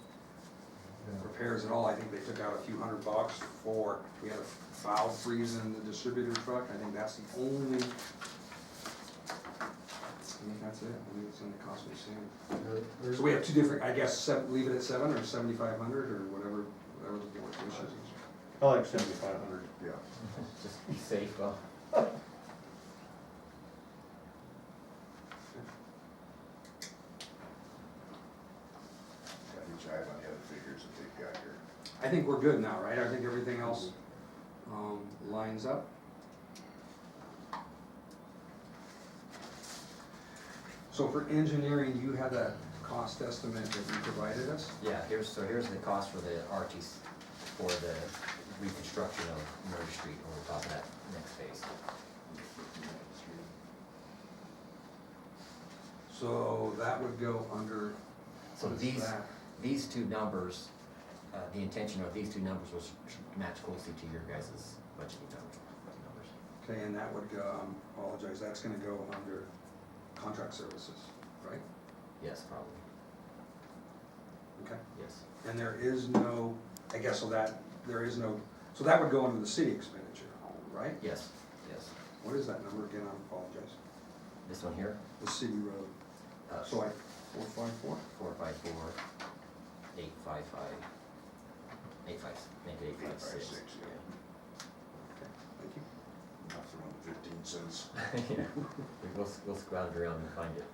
Speaker 10: repairs at all. I think they took out a few $100 for, we had a valve freeze in the distributor truck, I think that's the only, I think that's it, I think it's gonna cost me the same. So we have two different, I guess, leave it at 7 or 7,500 or whatever the board wishes.
Speaker 9: I like 7,500.
Speaker 4: Yeah.
Speaker 8: Just be safe, well.
Speaker 4: Got each eye on the other figures that they've got here.
Speaker 10: I think we're good now, right? I think everything else, lines up. So for engineering, you had that cost estimate that you provided us?
Speaker 8: Yeah, here's the cost for the RTC, for the reconstruction of Murray Street over top of that next phase.
Speaker 10: So that would go under,
Speaker 8: So
Speaker 10: what is that?
Speaker 8: these two numbers, the intention of these two numbers was match closely to your guys' budgeting numbers.
Speaker 10: Okay, and that would go, apologize, that's gonna go under contract services, right?
Speaker 8: Yes, probably,
Speaker 10: Okay.
Speaker 8: yes.
Speaker 10: And there is no, I guess, so that would go under the city expenditure, right?
Speaker 8: Yes, yes.
Speaker 10: What is that number again? I apologize.
Speaker 8: This one here,
Speaker 10: The city road. So 454?
Speaker 8: 454, 855, 85, make it 856.
Speaker 4: 856, yeah.
Speaker 10: Okay, thank you.
Speaker 4: Not throwing 15 cents.
Speaker 8: Yeah, we'll scrounge around and find it.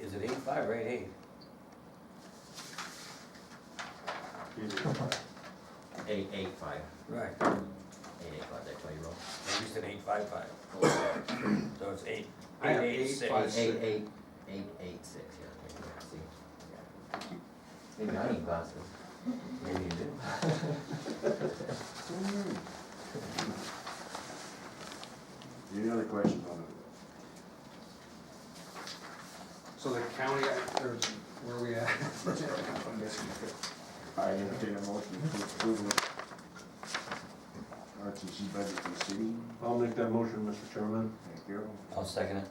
Speaker 6: Is it 8.5 or 8.8?
Speaker 8: 885,
Speaker 6: Right.
Speaker 8: 885, did I tell you wrong?
Speaker 6: You said 8.55. So it's 8,
Speaker 10: I have
Speaker 6: 8.86.
Speaker 10: 8.56.
Speaker 8: 886, yeah, see? Maybe I need glasses. Maybe you do.
Speaker 4: Any other questions on it?
Speaker 10: So the county, there's, where are we at?
Speaker 4: I entertain a motion to approve the RTC budget for the city.
Speaker 9: I'll make that motion, Mr. Chairman.
Speaker 4: Thank you.
Speaker 6: I'll second it.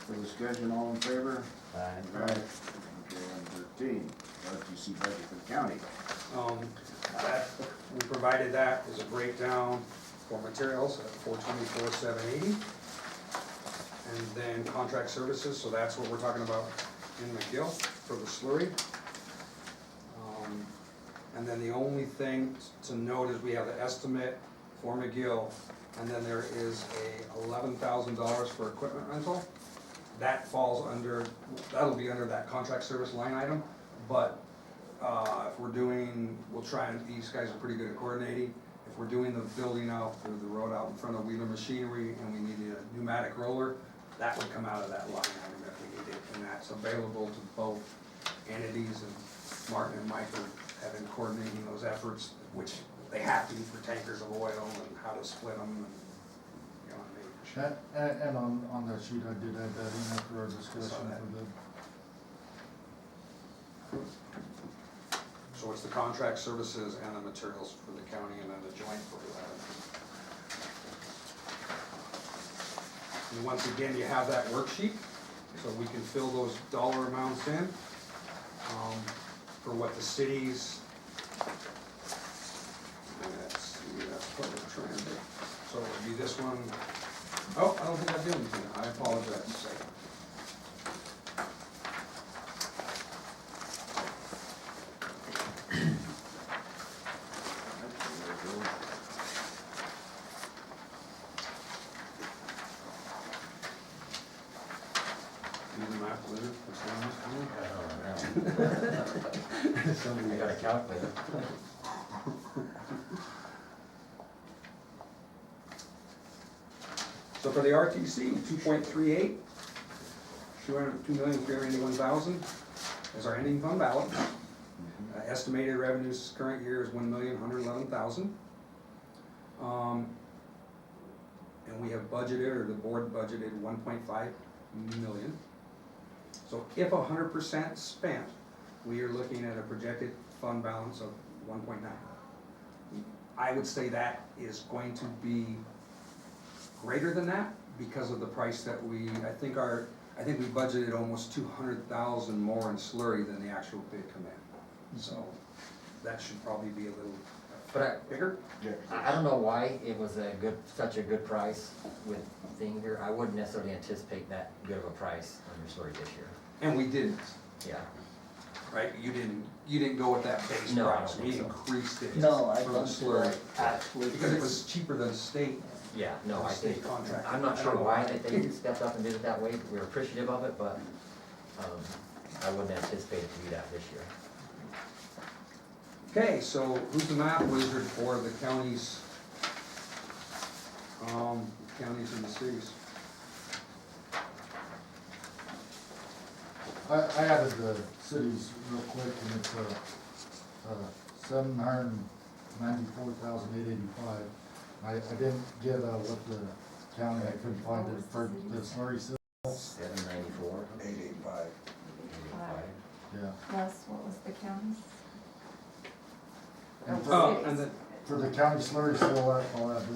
Speaker 4: For discussion, all in favor?
Speaker 6: Aye.
Speaker 4: Aye. Okay, item 13, RTC budget for the county.
Speaker 10: We provided that as a breakdown for materials at 424,780. And then contract services, so that's what we're talking about in McGill for the slurry. And then the only thing to note is we have the estimate for McGill, and then there is a $11,000 for equipment rental. That falls under, that'll be under that contract service line item, but if we're doing, we'll try, and these guys are pretty good at coordinating. If we're doing the building out, or the road out in front of Wheeler Machinery, and we need a pneumatic roller, that would come out of that line item if we need it, and that's available to both entities, and Martin and Mike have been coordinating those efforts, which they have to for tankers of oil and how to split them, and, you know, what I mean.
Speaker 2: And on that sheet, I did add that in after our discussion for the.
Speaker 10: So it's the contract services and the materials for the county, and then the joint for that. And once again, you have that worksheet, so we can fill those dollar amounts in, for what the cities. Let's see, that's public transit. So it would be this one. Oh, I don't think I did anything, I apologize. Do the math later, what's the last one?
Speaker 8: I got a calculator.
Speaker 10: So for the RTC, 2.38, 2,381,000 is our ending fund balance. Estimated revenues current year is 1,111,000. And we have budgeted, or the board budgeted 1.5 million. So if 100% spent, we are looking at a projected fund balance of 1.9. I would say that is going to be greater than that because of the price that I think we budgeted almost 200,000 more in slurry than the actual bid come in. So that should probably be a little bigger.
Speaker 8: I don't know why it was such a good price with thing here. I wouldn't necessarily anticipate that good of a price on your slurry this year.
Speaker 10: And we didn't,
Speaker 8: Yeah.
Speaker 10: right? You didn't go with that base
Speaker 8: No, I
Speaker 10: price,
Speaker 8: don't
Speaker 10: we
Speaker 8: think so.
Speaker 10: increased it
Speaker 7: No, I
Speaker 10: for the
Speaker 7: don't
Speaker 10: slurry.
Speaker 7: actually.
Speaker 10: Because it was cheaper than state.
Speaker 8: Yeah, no, I
Speaker 10: State
Speaker 8: think,
Speaker 10: contract.
Speaker 8: I'm not
Speaker 10: I
Speaker 8: sure
Speaker 10: don't know
Speaker 8: why that they stepped up and did it that way. We're appreciative of it, but, I wouldn't anticipate it to be that this year.
Speaker 10: Okay, so who's the map wizard for the counties? Counties and the cities.
Speaker 2: I added the cities real quick, and it's, 794,885. I didn't get, what the county, I couldn't find it for the Slurry City.
Speaker 8: 794.
Speaker 4: 885.
Speaker 2: Yeah.
Speaker 5: Plus, what was the county's?
Speaker 2: And
Speaker 10: Oh,
Speaker 2: for,
Speaker 10: and then,
Speaker 2: for the county slurry seal, I'll add the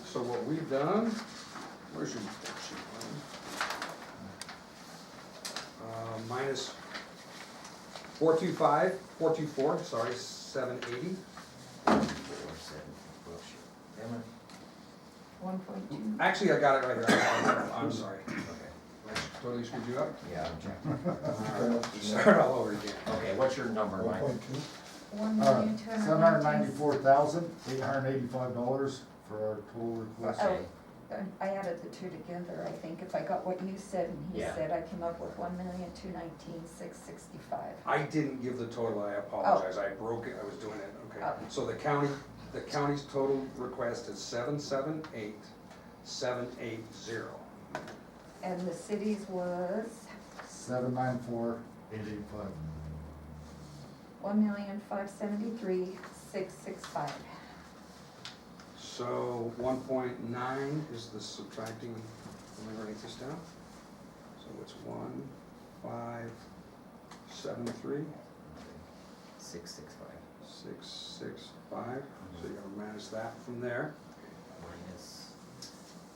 Speaker 10: so what we've done, where's your sheet? Minus 424, sorry, 780.
Speaker 5: 1.2.
Speaker 10: Actually, I got it right here. I'm sorry.
Speaker 8: Okay,
Speaker 10: I totally screwed you up.
Speaker 8: yeah, I'm checking.
Speaker 10: All right, start all over again.
Speaker 8: Okay, what's your number, Mike?
Speaker 2: $794,885 for our total request.
Speaker 8: Okay.
Speaker 5: I added the two together, I think, if I got what you said and he
Speaker 8: Yeah.
Speaker 5: said, I came up with 1,219,665.
Speaker 10: I didn't give the total, I apologize. I broke it, I was doing it, okay.
Speaker 5: Oh.
Speaker 10: So the county's total request is 778,780.
Speaker 5: And the cities was
Speaker 2: 794,885.
Speaker 5: 1,573,665.
Speaker 10: So 1.9 is the subtracting, let me write this down. So it's 1,573,665.
Speaker 8: 665.
Speaker 10: So you're gonna minus that from there.
Speaker 8: Minus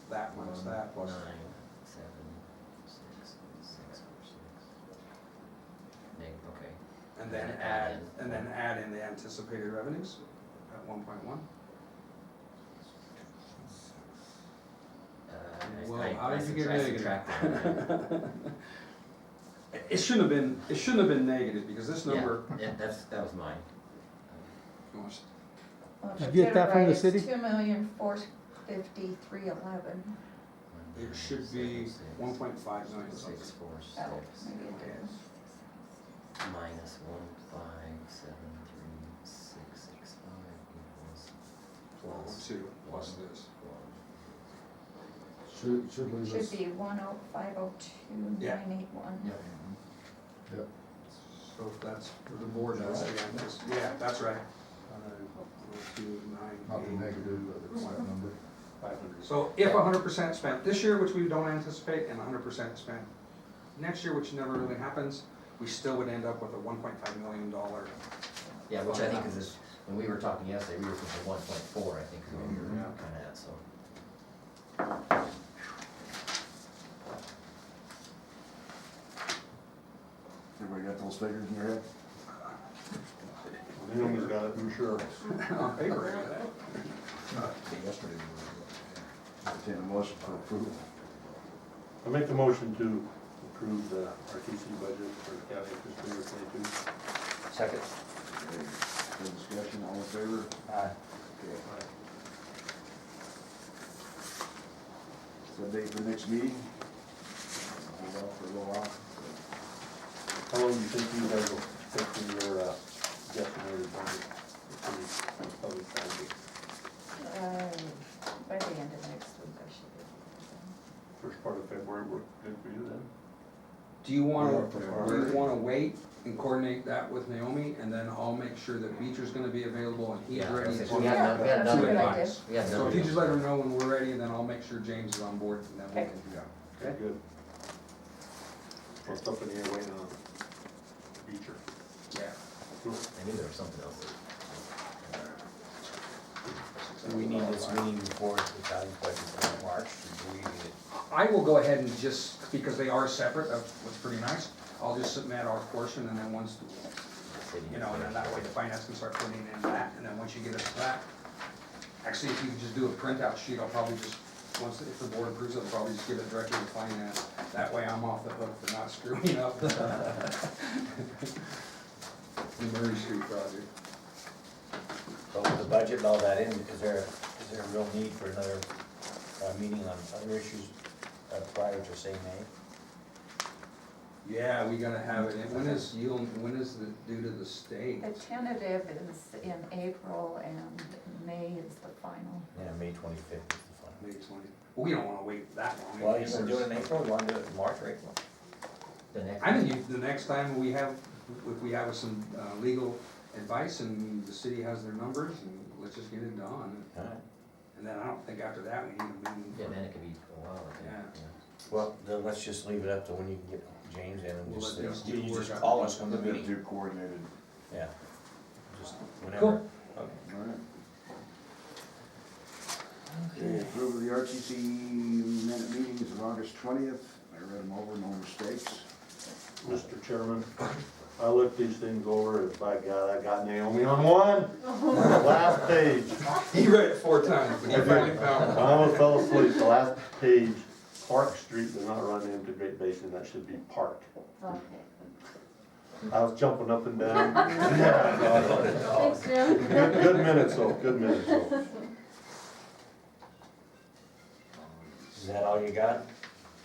Speaker 10: That minus that plus.
Speaker 8: 9, 7, 6, 6, 6. Okay.
Speaker 10: And then add in the anticipated revenues at 1.1. Well, how did you get negative? It shouldn't have been negative because this number.
Speaker 8: Yeah, that was mine.
Speaker 5: Well,
Speaker 1: Did
Speaker 5: if
Speaker 1: you
Speaker 5: I
Speaker 1: get that from the
Speaker 5: right, it's
Speaker 1: city?
Speaker 5: 2,453,11.
Speaker 10: It should be 1.5 million.
Speaker 8: 6, 4, 6.
Speaker 5: Oh, maybe it did.
Speaker 8: Minus 1,573,665 equals plus
Speaker 10: 2 plus this.
Speaker 8: 1.
Speaker 2: Should leave us.
Speaker 5: Should be 10502,981.
Speaker 2: Yep.
Speaker 10: So if that's for the board, that's again, yeah, that's right.
Speaker 2: Not the negative, but it's that number.
Speaker 10: 500. So if 100% spent this year, which we don't anticipate, and 100% spent next year, which never really happens, we still would end up with a $1.5 million.
Speaker 8: Yeah, which I think is, when we were talking yesterday, we were thinking 1.4, I think, is what we were
Speaker 10: Yeah.
Speaker 8: kind of at, so.
Speaker 4: Everybody got those figures in your head?
Speaker 9: Naomi's got it, I'm sure.
Speaker 10: On paper, anyway.
Speaker 4: Yesterday. Entertain a motion for approval.
Speaker 9: I make the motion to approve the RTC budget for the county fiscal year 22.
Speaker 6: Second.
Speaker 4: Okay, good discussion, all in favor?
Speaker 6: Aye.
Speaker 4: Okay. Set date for next meeting. Hold off for a little while.
Speaker 9: How long do you think you guys will take in your guesstimated budget for the public transit?
Speaker 5: By the end of next week, I should be able to do
Speaker 9: First part of February work good for you then?
Speaker 10: Do you wanna wait and coordinate that with Naomi, and then I'll make sure that Beecher's gonna be available and he's
Speaker 8: Yeah,
Speaker 10: ready
Speaker 8: we
Speaker 10: to.
Speaker 8: had
Speaker 5: Yeah,
Speaker 8: we had
Speaker 5: that's a
Speaker 8: another
Speaker 5: good
Speaker 8: one.
Speaker 5: idea.
Speaker 8: We had
Speaker 10: So
Speaker 8: another
Speaker 10: if you
Speaker 8: one.
Speaker 10: just let her know when we're ready, and then I'll make sure James is on board, and then we
Speaker 5: Okay.
Speaker 10: can do that.
Speaker 9: Okay, good. What's up in the air waiting on Beecher?
Speaker 10: Yeah.
Speaker 9: Cool.
Speaker 8: I knew there was something else.
Speaker 6: Do we need this meeting before the county's budget for March, or do we need it?
Speaker 10: I will go ahead and just, because they are separate, that's what's pretty nice, I'll just submit our portion, and then once, and then that way the finance can start putting in that, and then once you get us that, actually, if you just do a printout sheet, I'll probably just, if the board approves it, I'll probably just give it directly to finance. That way I'm off the hook for not screwing up the Murray Street project.
Speaker 6: So with the budget and all that in, is there a real need for another meeting on other issues prior to say May?
Speaker 10: Yeah, we gotta have it. And when is it due to the state?
Speaker 5: The tentative is in April and May is the final.
Speaker 6: Yeah, May 25th is the final.
Speaker 10: May 20. We don't wanna wait that long.
Speaker 6: Well, you can do it in April, you wanna do it in March or April?
Speaker 8: The next.
Speaker 10: I think the next time if we have some legal advice and the city has their numbers, and let's just get it done.
Speaker 6: All right.
Speaker 10: And then I don't think after that we need a meeting.
Speaker 8: Yeah, then it could be a while, I think.
Speaker 10: Yeah.
Speaker 6: Well, then let's just leave it up to when you can get James in and
Speaker 10: We'll
Speaker 6: just,
Speaker 10: let these two
Speaker 6: you
Speaker 10: work
Speaker 6: just
Speaker 10: out.
Speaker 6: call us when the
Speaker 4: Let them
Speaker 6: meeting.
Speaker 4: do coordinated.
Speaker 6: Yeah. Just whenever.
Speaker 8: Cool.
Speaker 6: Okay.
Speaker 4: All right. Okay, approve of the RTC minute meetings of August 20th. I read them over, no mistakes.
Speaker 9: Mr. Chairman, I looked these things over, and by God, I got Naomi on one, last page.
Speaker 10: He read it 4 times, but he finally
Speaker 9: I
Speaker 10: found it.
Speaker 9: almost fell asleep, the last page, Park Street does not run into Great Basin, that should be Park.
Speaker 5: Okay.
Speaker 9: I was jumping up and down. Yeah,
Speaker 11: Thanks, Jim.
Speaker 9: good minutes though, good minutes though.
Speaker 6: Is that all you got?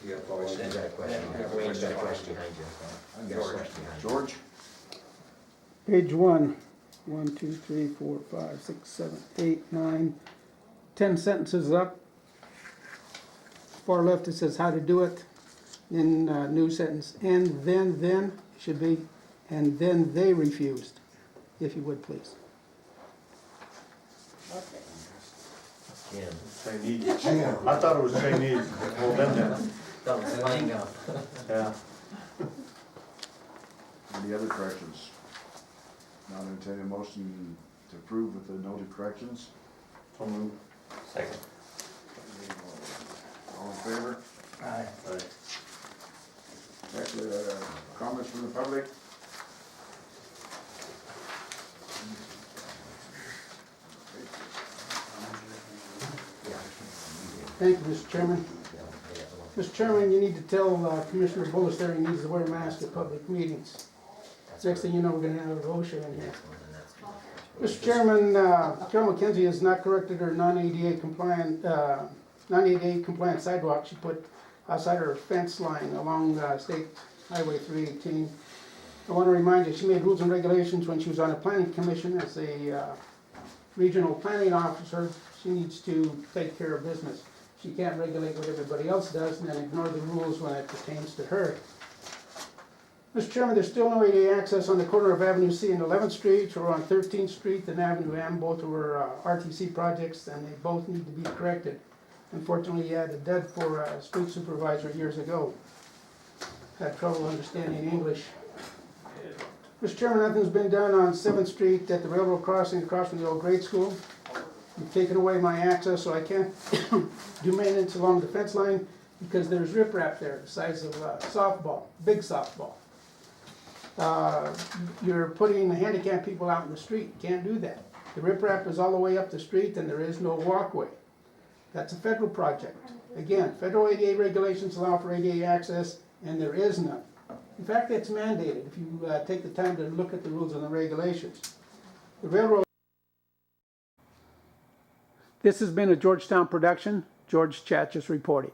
Speaker 10: Yeah, probably.
Speaker 8: Then got a question.
Speaker 6: Yeah,
Speaker 8: Wayne's got a question behind you.
Speaker 4: I
Speaker 8: Got a
Speaker 4: guess.
Speaker 8: question behind you.
Speaker 4: George?
Speaker 1: Page 1, 1, 2, 3, 4, 5, 6, 7, 8, 9, 10 sentences up. Far left it says how to do it. Then new sentence, and then should be, and then they refused, if you would please.
Speaker 8: Jim,
Speaker 9: Chinese, I thought it was Chinese, well then,
Speaker 8: that was slang up.
Speaker 9: yeah.
Speaker 4: Any other corrections? Not intended motion to approve with the noted corrections?
Speaker 9: So moved.
Speaker 6: Second.
Speaker 4: All in favor?
Speaker 6: Aye.
Speaker 4: Next, comments from the public?
Speaker 1: Thank you, Mr. Chairman. Mr. Chairman, you need to tell Commissioner Bullis there he needs to wear a mask at public meetings. Next thing you know, we're gonna have OSHA in here. Mr. Chairman, Carol McKenzie has not corrected her non-ADA compliant sidewalk she put outside her fence line along State Highway 318. I want to remind you, she made rules and regulations when she was on the planning commission as a regional planning officer. She needs to take care of business. She can't regulate what everybody else does and then ignore the rules when it pertains to her. Mr. Chairman, there's still no ADA access on the corner of Avenue C and 11th Street or on 13th Street and Avenue M. Both were RTC projects and they both need to be corrected. Unfortunately, you had a dud for a street supervisor years ago. Had trouble understanding English. Mr. Chairman, nothing's been done on 7th Street at the railroad crossing across from the old grade school. You've taken away my access so I can't do maintenance along the fence line because there's riprap there the size of a softball, big softball. You're putting the handicapped people out in the street. Can't do that. The riprap is all the way up the street and there is no walkway. That's a federal project. Again, federal ADA regulations allow for ADA access and there is none. In fact, it's mandated if you take the time to look at the rules and the regulations. The railroad. This has been a Georgetown production. George Chachis reporting.